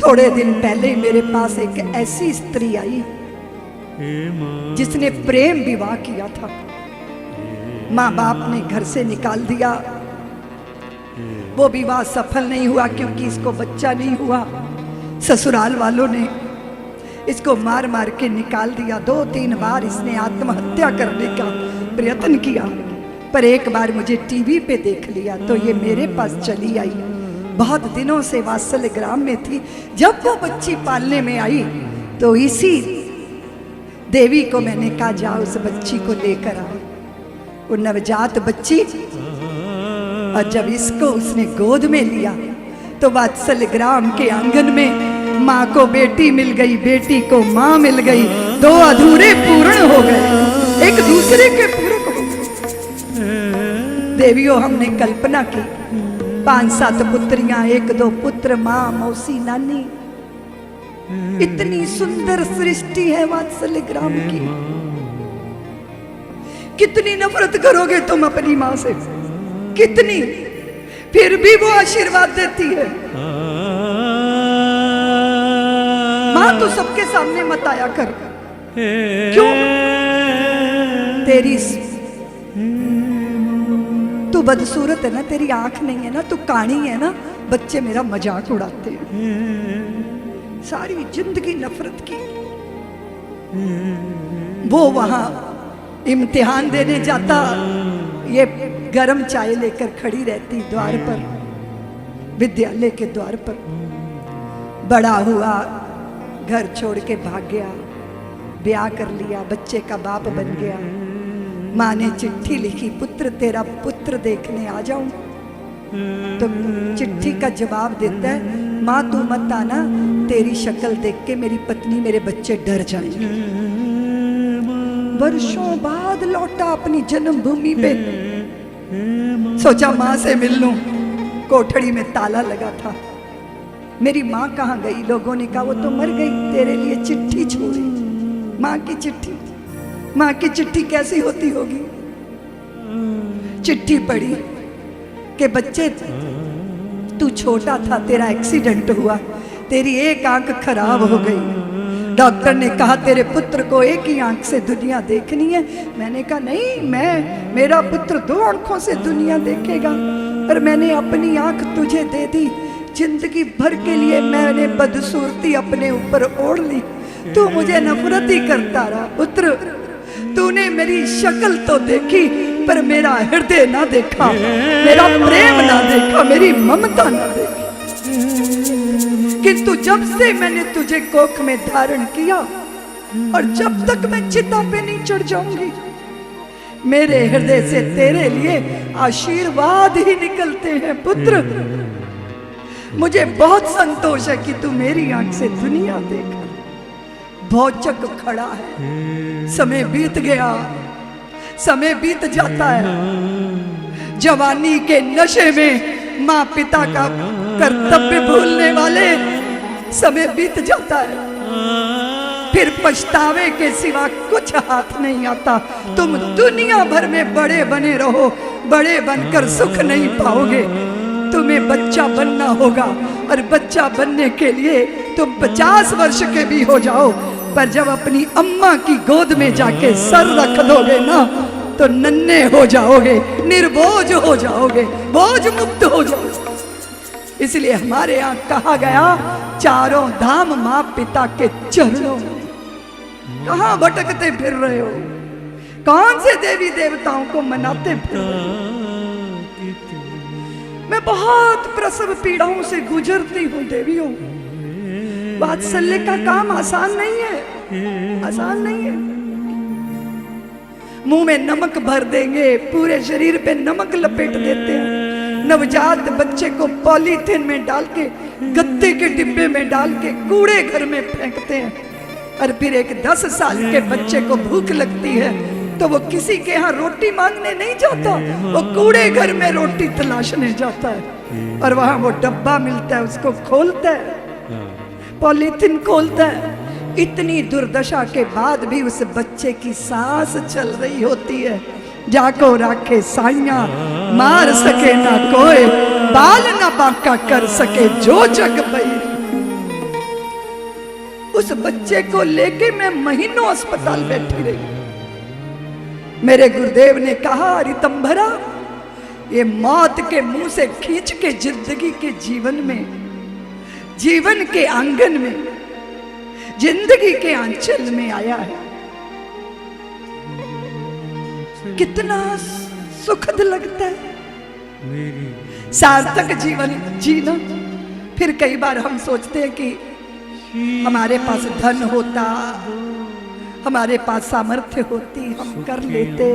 थोड़े दिन पहले मेरे पास एक ऐसी स्त्री आई जिसने प्रेम विवाह किया था। माँ बाप ने घर से निकाल दिया। वो विवाह सफल नहीं हुआ क्योंकि इसको बच्चा नहीं हुआ। ससुराल वालों ने इसको मार मार के निकाल दिया। 2-3 बार इसने आत्महत्या करने का प्रयत्न किया, पर एक बार मुझे टीवी पे देख लिया तो ये मेरे पास चली आई। बहुत दिनों से वात्सल्य ग्राम में थी। जब वो बच्ची पालने में आई तो इसी देवी को मैंने कहा जाओ उस बच्ची को लेकर आओ। वो नवजात बच्ची, और जब इसको उसने गोद में लिया तो वात्सल्य ग्राम के आंगन में माँ को बेटी मिल गई, बेटी को माँ मिल गई। 2 अधूरे पूर्ण हो गए, एक दूसरे के पूरक हो गए। देवियों, हमने कल्पना की 5-7 पुत्रियां, 1-2 पुत्र, माँ, मौसी, नानी। इतनी सुंदर सृष्टि है वात्सल्य ग्राम की। कितनी नफरत करोगे तुम अपनी माँ से, कितनी, फिर भी वो आशीर्वाद देती है। माँ तो सबके सामने मत आया कर। क्यों? तेरी तू बदसूरत है ना, तेरी आंख नहीं है ना, तू काणी है ना, बच्चे मेरा मजाक उड़ाते हैं। सारी जिंदगी नफरत की। वो वहां इम्तिहान देने जाता, ये गरम चाय लेकर खड़ी रहती द्वार पर, विद्यालय के द्वार पर। बड़ा हुआ, घर छोड़ के भाग गया, ब्याह कर लिया, बच्चे का बाप बन गया। माँ ने चिट्ठी लिखी, पुत्र तेरा पुत्र देखने आ जाऊं। तो चिट्ठी का जवाब देता है, माँ तू मत आना, तेरी शक्ल देख के मेरी पत्नी मेरे बच्चे डर जाएंगे। वर्षों बाद लौटा अपनी जन्मभूमि पे। सोचा माँ से मिल लूं, कोठड़ी में ताला लगा था। मेरी माँ कहाँ गई? लोगों ने कहा वो तो मर गई, तेरे लिए चिट्ठी छोड़ी। माँ की चिट्ठी, माँ की चिट्ठी कैसी होती होगी? चिट्ठी पढ़ी कि बच्चे तू छोटा था, तेरा एक्सीडेंट हुआ, तेरी एक आंख खराब हो गई। डॉक्टर ने कहा तेरे पुत्र को एक ही आंख से दुनिया देखनी है। मैंने कहा नहीं, मेरा पुत्र 2 आंखों से दुनिया देखेगा, और मैंने अपनी आंख तुझे दे दी। जिंदगी भर के लिए मैंने बदसूरती अपने ऊपर ओढ़ ली, तू मुझे नफरत ही करता रहा। पुत्र, तूने मेरी शक्ल तो देखी पर मेरा हृदय ना देखा, मेरा प्रेम ना देखा, मेरी ममता ना देखी। किंतु जब से मैंने तुझे कोख में धारण किया, और जब तक मैं चिता पे नहीं चढ़ जाऊंगी, मेरे हृदय से तेरे लिए आशीर्वाद ही निकलते हैं। पुत्र, मुझे बहुत संतोष है कि तू मेरी आंख से दुनिया देखा। भौचक खड़ा है, समय बीत गया, समय बीत जाता है। जवानी के नशे में माँ पिता का कर्तव्य भूलने वाले, समय बीत जाता है, फिर पछतावे के सिवा कुछ हाथ नहीं आता। तुम दुनिया भर में बड़े बने रहो, बड़े बनकर सुख नहीं पाओगे। तुम्हें बच्चा बनना होगा, और बच्चा बनने के लिए तुम 50 वर्ष के भी हो जाओ, पर जब अपनी अम्मा की गोद में जाके सर रख दोगे ना, तो नन्हे हो जाओगे, निर्बोझ हो जाओगे, बोझ मुक्त हो जाओगे। इसलिए हमारे यहाँ कहा गया, 4 धाम माँ पिता के चरणों में। कहाँ भटकते फिर रहे हो? कौन से देवी देवताओं को मनाते फिर रहे हो? मैं बहुत प्रसव पीड़ाओं से गुजरती हूँ देवियों। वात्सल्य का काम आसान नहीं है, आसान नहीं है। मुंह में नमक भर देंगे, पूरे शरीर पे नमक लपेट देते हैं। नवजात बच्चे को पॉलीथिन में डाल के, गत्ते के डिब्बे में डाल के कूड़े घर में फेंकते हैं। और फिर एक 10 साल के बच्चे को भूख लगती है तो वो किसी के यहाँ रोटी मांगने नहीं जाता, वो कूड़े घर में रोटी तलाशने जाता है। और वहां वो डब्बा मिलता है, उसको खोलता है, पॉलीथिन खोलता है। इतनी दुर्दशा के बाद भी उस बच्चे की सांस चल रही होती है। जाको राखे साइया, मार सके ना कोई, बाल ना बांका कर सके जो जग भई। उस बच्चे को लेके मैं महीनों अस्पताल बैठी रही। मेरे गुरुदेव ने कहा, रितंभरा, ये मौत के मुंह से खींच के जिंदगी के जीवन में, जीवन के आंगन में, जिंदगी के आंचल में आया है। कितना सुखद लगता है सार्थक जीवन जीना। फिर कई बार हम सोचते हैं कि हमारे पास धन होता, हमारे पास सामर्थ्य होती, हम कर लेते।